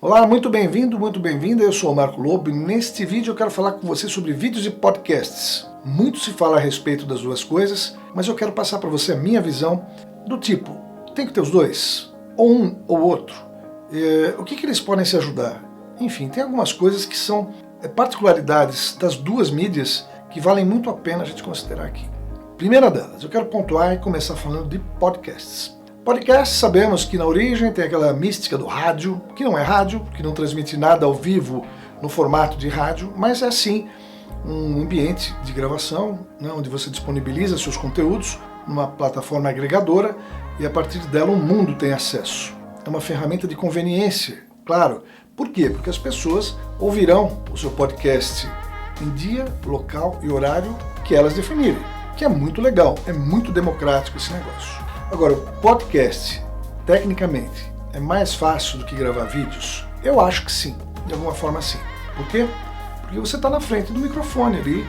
Olá, muito bem-vindo, muito bem-vinda. Eu sou o Marco Lobo e neste vídeo eu quero falar com você sobre vídeos e podcasts. Muito se fala a respeito das duas coisas, mas eu quero passar para você a minha visão do tipo, tem que ter os dois, ou um ou outro. O que eles podem se ajudar? Enfim, tem algumas coisas que são particularidades das duas mídias que valem muito a pena a gente considerar aqui. Primeira delas, eu quero pontuar e começar falando de podcasts. Podcast, sabemos que na origem tem aquela mística do rádio, que não é rádio, que não transmite nada ao vivo no formato de rádio, mas é sim um ambiente de gravação, né, onde você disponibiliza seus conteúdos numa plataforma agregadora e a partir dela o mundo tem acesso. É uma ferramenta de conveniência, claro. Por quê? Porque as pessoas ouvirão o seu podcast em dia, local e horário que elas definirem, que é muito legal, é muito democrático esse negócio. Agora, o podcast, tecnicamente, é mais fácil do que gravar vídeos? Eu acho que sim, de alguma forma sim. Por quê? Porque você está na frente do microfone ali,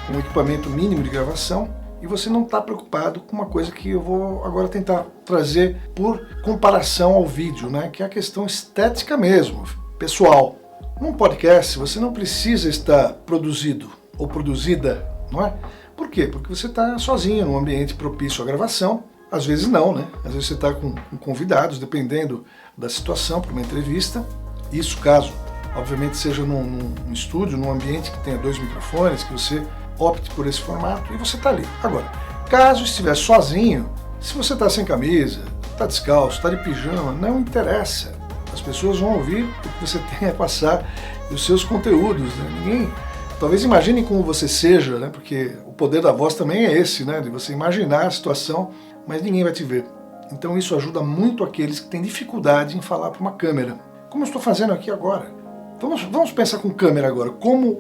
com um equipamento mínimo de gravação, e você não está preocupado com uma coisa que eu vou agora tentar trazer por comparação ao vídeo, né? Que é a questão estética mesmo, pessoal. Num podcast, você não precisa estar produzido ou produzida, não é? Por quê? Porque você está sozinho, num ambiente propício à gravação. Às vezes não, né? Às vezes você está com convidados, dependendo da situação, para uma entrevista. Isso caso, obviamente, seja num estúdio, num ambiente que tenha 2 microfones, que você opte por esse formato e você está ali. Agora, caso estiver sozinho, se você está sem camisa, está descalço, está de pijama, não interessa. As pessoas vão ouvir o que você tem a passar e os seus conteúdos, né? Talvez imaginem como você seja, né? Porque o poder da voz também é esse, né? De você imaginar a situação, mas ninguém vai te ver. Então isso ajuda muito aqueles que têm dificuldade em falar para uma câmera. Como eu estou fazendo aqui agora. Vamos pensar com câmera agora, como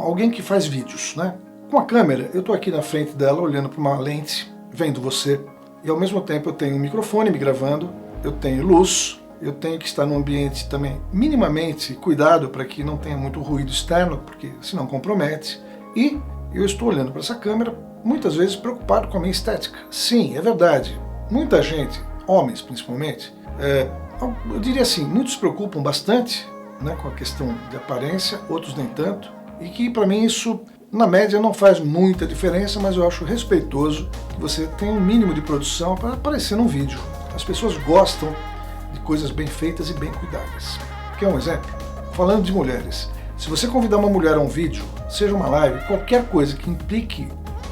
alguém que faz vídeos, né? Com a câmera, eu estou aqui na frente dela, olhando para uma lente, vendo você, e ao mesmo tempo eu tenho um microfone me gravando, eu tenho luz, eu tenho que estar num ambiente também minimamente cuidado para que não tenha muito ruído externo, porque senão compromete, e eu estou olhando para essa câmera, muitas vezes preocupado com a minha estética. Sim, é verdade. Muita gente, homens principalmente, eu diria assim, muitos se preocupam bastante, né, com a questão de aparência, outros nem tanto, e que para mim isso, na média, não faz muita diferença, mas eu acho respeitoso que você tenha um mínimo de produção para aparecer num vídeo. As pessoas gostam de coisas bem feitas e bem cuidadas. Quer um exemplo? Falando de mulheres, se você convidar uma mulher a um vídeo, seja uma live, qualquer coisa que implique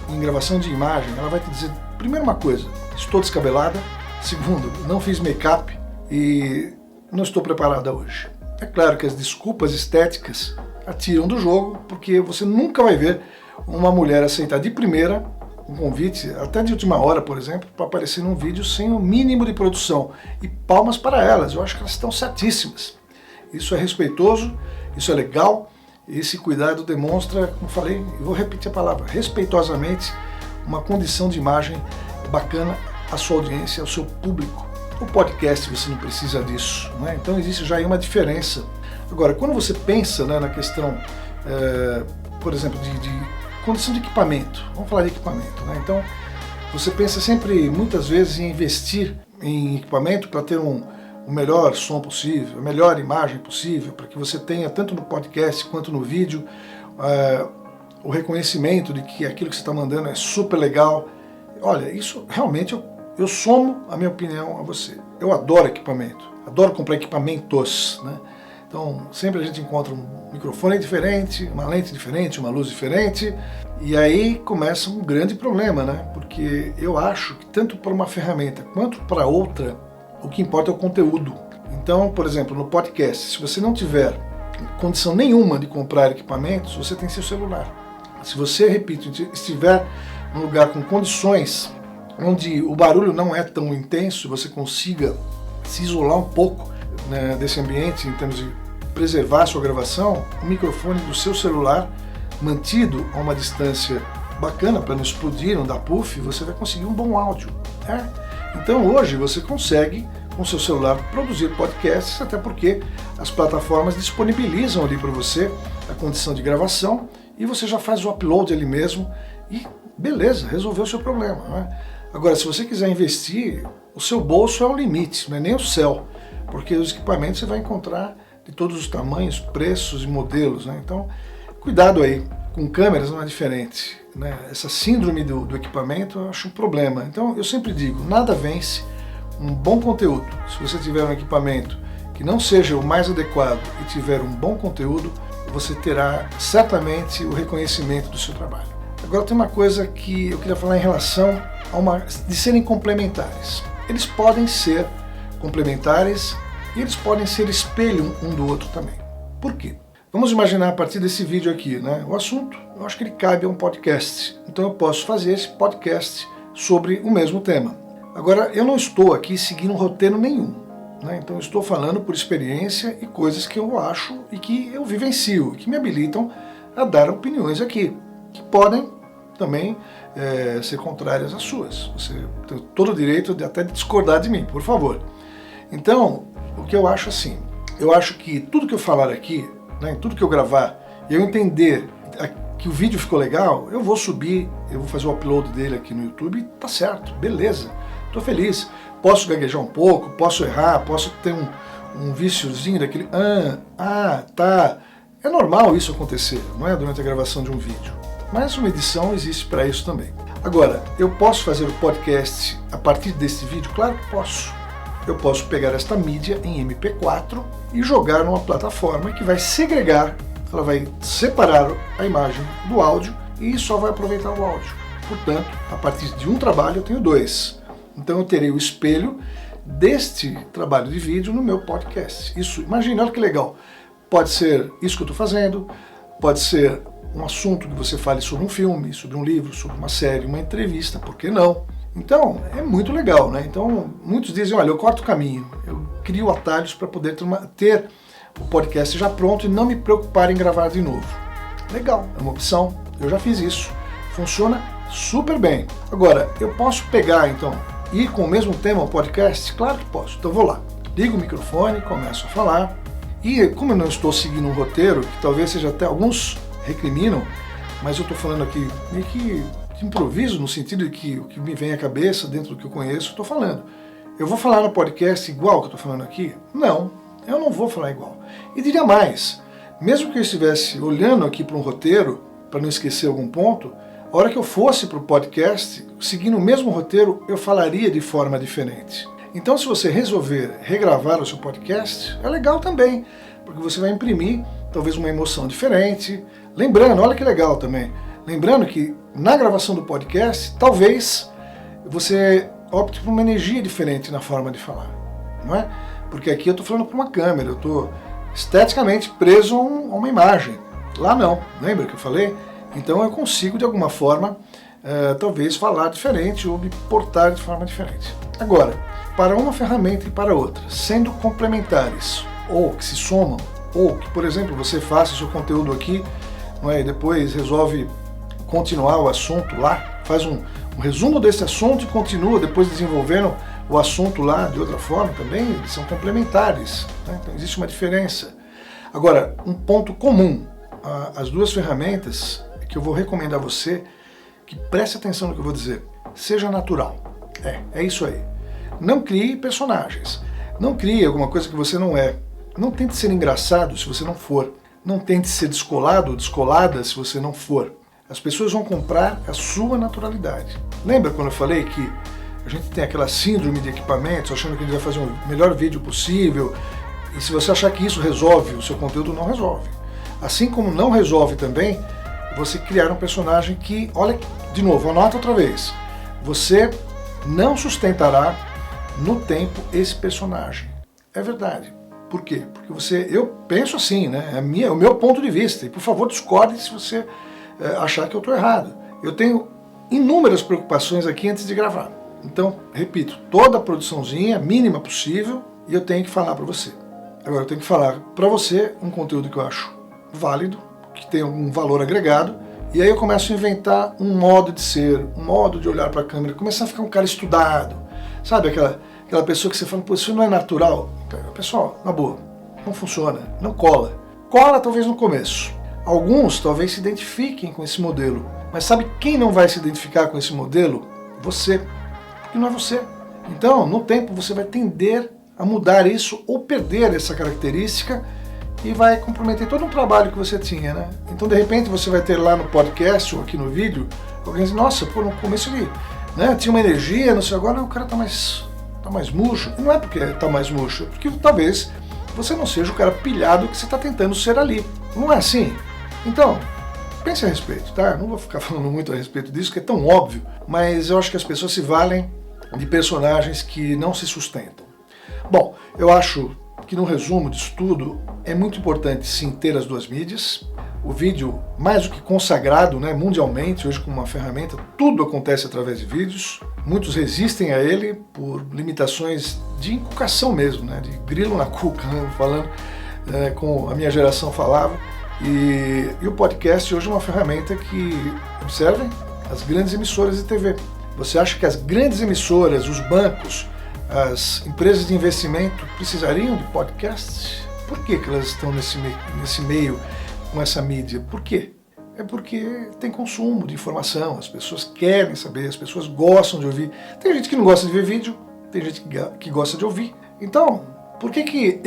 em gravação de imagem, ela vai te dizer, primeiro uma coisa, estou descabelada, segundo, não fiz make-up e não estou preparada hoje. É claro que as desculpas estéticas a tiram do jogo, porque você nunca vai ver uma mulher aceitar de primeira um convite, até de última hora, por exemplo, para aparecer num vídeo sem o mínimo de produção. E palmas para elas, eu acho que elas estão certíssimas. Isso é respeitoso, isso é legal, esse cuidado demonstra, como falei, eu vou repetir a palavra, respeitosamente, uma condição de imagem bacana à sua audiência, ao seu público. O podcast você não precisa disso, né? Então existe já aí uma diferença. Agora, quando você pensa, né, na questão, por exemplo, de condição de equipamento, vamos falar de equipamento, né? Então você pensa sempre, muitas vezes, em investir em equipamento para ter o melhor som possível, a melhor imagem possível, para que você tenha, tanto no podcast quanto no vídeo, o reconhecimento de que aquilo que você está mandando é super legal. Olha, isso realmente eu somo a minha opinião a você. Eu adoro equipamento, adoro comprar equipamentos, né? Então sempre a gente encontra um microfone diferente, uma lente diferente, uma luz diferente, e aí começa um grande problema, né? Porque eu acho que tanto para uma ferramenta quanto para outra, o que importa é o conteúdo. Então, por exemplo, no podcast, se você não tiver condição nenhuma de comprar equipamentos, você tem seu celular. Se você, repito, estiver num lugar com condições onde o barulho não é tão intenso, você consiga se isolar um pouco, né, desse ambiente em termos de preservar a sua gravação, o microfone do seu celular mantido a uma distância bacana para não explodir, não dar puff, você vai conseguir um bom áudio. Então hoje você consegue, com seu celular, produzir podcasts, até porque as plataformas disponibilizam ali para você a condição de gravação e você já faz o upload ali mesmo e beleza, resolveu o seu problema, né? Agora, se você quiser investir, o seu bolso é o limite, não é nem o céu, porque os equipamentos você vai encontrar de todos os tamanhos, preços e modelos, né? Então, cuidado aí, com câmeras não é diferente, né? Essa síndrome do equipamento eu acho um problema. Então, eu sempre digo, nada vence um bom conteúdo. Se você tiver um equipamento que não seja o mais adequado e tiver um bom conteúdo, você terá certamente o reconhecimento do seu trabalho. Agora tem uma coisa que eu queria falar em relação de serem complementares. Eles podem ser complementares e eles podem ser espelho um do outro também. Por quê? Vamos imaginar a partir desse vídeo aqui, né? O assunto, eu acho que ele cabe a um podcast. Então eu posso fazer esse podcast sobre o mesmo tema. Agora, eu não estou aqui seguindo roteiro nenhum, né? Então eu estou falando por experiência e coisas que eu acho e que eu vivencio, que me habilitam a dar opiniões aqui, que podem também ser contrárias às suas. Você tem todo o direito de até discordar de mim, por favor. Então, o que eu acho assim, eu acho que tudo que eu falar aqui, né, tudo que eu gravar, e eu entender que o vídeo ficou legal, eu vou subir, eu vou fazer o upload dele aqui no YouTube, e tá certo, beleza, tô feliz. Posso gaguejar um pouco, posso errar, posso ter um viciozinho daquele tá. É normal isso acontecer, não é? Durante a gravação de um vídeo. Mas uma edição existe para isso também. Agora, eu posso fazer o podcast a partir desse vídeo? Claro que posso. Eu posso pegar esta mídia em MP4 e jogar numa plataforma que vai segregar, ela vai separar a imagem do áudio e só vai aproveitar o áudio. Portanto, a partir de um trabalho eu tenho dois. Então eu terei o espelho deste trabalho de vídeo no meu podcast. Isso, imagina, olha que legal. Pode ser isso que eu estou fazendo, pode ser um assunto que você fale sobre um filme, sobre um livro, sobre uma série, uma entrevista, por que não? Então, é muito legal, né? Então, muitos dizem, olha, eu corto o caminho, eu crio atalhos para poder ter o podcast já pronto e não me preocupar em gravar de novo. Legal, é uma opção, eu já fiz isso, funciona super bem. Agora, eu posso pegar, então, ir com o mesmo tema ao podcast? Claro que posso, então vou lá, ligo o microfone, começo a falar, e como eu não estou seguindo um roteiro, que talvez seja até alguns recriminam, mas eu estou falando aqui meio que de improviso, no sentido de que o que me vem à cabeça, dentro do que eu conheço, estou falando. Eu vou falar no podcast igual que eu estou falando aqui? Não, eu não vou falar igual. E diria mais, mesmo que eu estivesse olhando aqui para um roteiro, para não esquecer algum ponto, a hora que eu fosse para o podcast, seguindo o mesmo roteiro, eu falaria de forma diferente. Então, se você resolver regravar o seu podcast, é legal também, porque você vai imprimir talvez uma emoção diferente. Lembrando, olha que legal também, lembrando que na gravação do podcast, talvez você opte por uma energia diferente na forma de falar, não é? Porque aqui eu estou falando para uma câmera, eu estou esteticamente preso a uma imagem. Lá não, lembra que eu falei? Então eu consigo de alguma forma, talvez falar diferente ou me portar de forma diferente. Agora, para uma ferramenta e para outra, sendo complementares ou que se somam, ou que, por exemplo, você faça o seu conteúdo aqui, não é? E depois resolve continuar o assunto lá, faz um resumo desse assunto e continua depois desenvolvendo o assunto lá de outra forma também, eles são complementares, né? Então existe uma diferença. Agora, um ponto comum às duas ferramentas que eu vou recomendar a você, que preste atenção no que eu vou dizer, seja natural. É isso aí. Não crie personagens, não crie alguma coisa que você não é. Não tente ser engraçado se você não for. Não tente ser descolado ou descolada se você não for. As pessoas vão comprar a sua naturalidade. Lembra quando eu falei que a gente tem aquela síndrome de equipamentos, achando que a gente vai fazer o melhor vídeo possível, e se você achar que isso resolve o seu conteúdo, não resolve. Assim como não resolve também você criar um personagem que, olha, de novo, anota outra vez, você não sustentará no tempo esse personagem. É verdade. Por quê? Porque eu penso assim, né? É o meu ponto de vista. E por favor, discorde se você achar que eu estou errado. Eu tenho inúmeras preocupações aqui antes de gravar. Então, repito, toda a produçãozinha, mínima possível, e eu tenho que falar para você. Agora, eu tenho que falar para você um conteúdo que eu acho válido, que tem algum valor agregado, e aí eu começo a inventar um modo de ser, um modo de olhar para a câmera, começar a ficar um cara estudado. Sabe aquela pessoa que você fala, pô, isso não é natural? Pessoal, na boa, não funciona, não cola. Cola talvez no começo. Alguns talvez se identifiquem com esse modelo, mas sabe quem não vai se identificar com esse modelo? Você, porque não é você. Então, no tempo, você vai tender a mudar isso ou perder essa característica e vai comprometer todo um trabalho que você tinha, né? Então, de repente, você vai ter lá no podcast ou aqui no vídeo, alguém diz, nossa, pô, no começo ele, né, tinha uma energia, não sei, agora o cara tá mais murcho. E não é porque tá mais murcho, é porque talvez você não seja o cara pilhado que você está tentando ser ali. Não é assim? Então, pense a respeito, tá? Não vou ficar falando muito a respeito disso, que é tão óbvio, mas eu acho que as pessoas se valem de personagens que não se sustentam. Bom, eu acho que no resumo disso tudo, é muito importante sim ter as duas mídias. O vídeo, mais do que consagrado, né, mundialmente, hoje como uma ferramenta, tudo acontece através de vídeos. Muitos resistem a ele por limitações de inculcação mesmo, né, de grilo na cuca, né, falando como a minha geração falava. E o podcast hoje é uma ferramenta que, observem, as grandes emissoras de TV. Você acha que as grandes emissoras, os bancos, as empresas de investimento precisariam de podcasts? Por que elas estão nesse meio com essa mídia? Por quê? É porque tem consumo de informação, as pessoas querem saber, as pessoas gostam de ouvir. Tem gente que não gosta de ver vídeo, tem gente que gosta de ouvir. Então, por que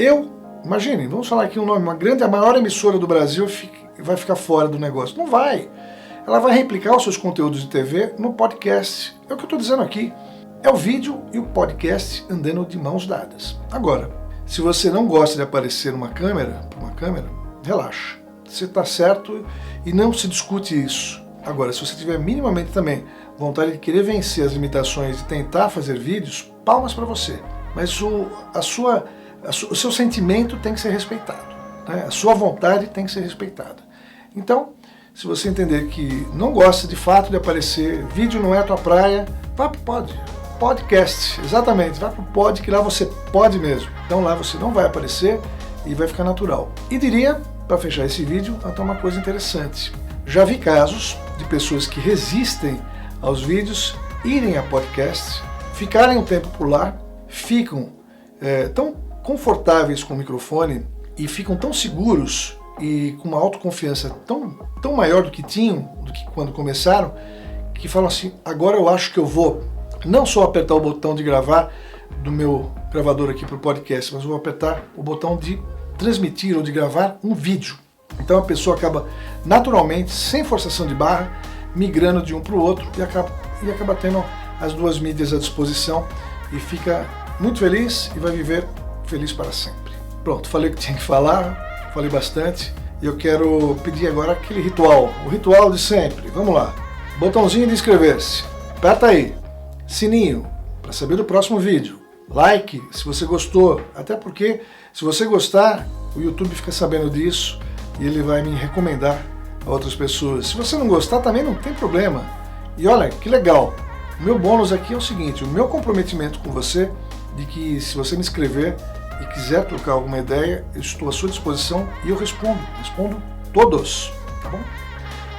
imaginem, vamos falar aqui um nome, a maior emissora do Brasil vai ficar fora do negócio? Não vai. Ela vai replicar os seus conteúdos de TV no podcast. É o que eu estou dizendo aqui. É o vídeo e o podcast andando de mãos dadas. Agora, se você não gosta de aparecer numa câmera, relaxa. Você está certo e não se discute isso. Agora, se você tiver minimamente também vontade de querer vencer as limitações e tentar fazer vídeos, palmas para você. Mas o seu sentimento tem que ser respeitado, né? A sua vontade tem que ser respeitada. Então, se você entender que não gosta de fato de aparecer, vídeo não é a tua praia, vá para o podcast, exatamente, vá para o pod, que lá você pode mesmo. Então lá você não vai aparecer e vai ficar natural. E diria, para fechar esse vídeo, até uma coisa interessante. Já vi casos de pessoas que resistem aos vídeos, irem a podcast, ficarem um tempo por lá, ficam tão confortáveis com o microfone e ficam tão seguros e com uma autoconfiança tão maior do que tinham, do que quando começaram, que falam assim, agora eu acho que eu vou não só apertar o botão de gravar do meu gravador aqui para o podcast, mas eu vou apertar o botão de transmitir ou de gravar um vídeo. Então a pessoa acaba naturalmente, sem forçação de barra, migrando de um para o outro e acaba tendo as duas mídias à disposição e fica muito feliz e vai viver feliz para sempre. Pronto, falei o que tinha que falar, falei bastante e eu quero pedir agora aquele ritual, o ritual de sempre. Vamos lá, botãozinho de inscrever-se, aperta aí, sininho para saber do próximo vídeo, like se você gostou, até porque se você gostar, o YouTube fica sabendo disso e ele vai me recomendar a outras pessoas. Se você não gostar também não tem problema. E olha, que legal, o meu bônus aqui é o seguinte, o meu comprometimento com você, de que se você me escrever e quiser trocar alguma ideia, eu estou à sua disposição e eu respondo todos, tá bom?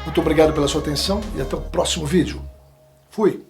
Muito obrigado pela sua atenção e até o próximo vídeo. Fui!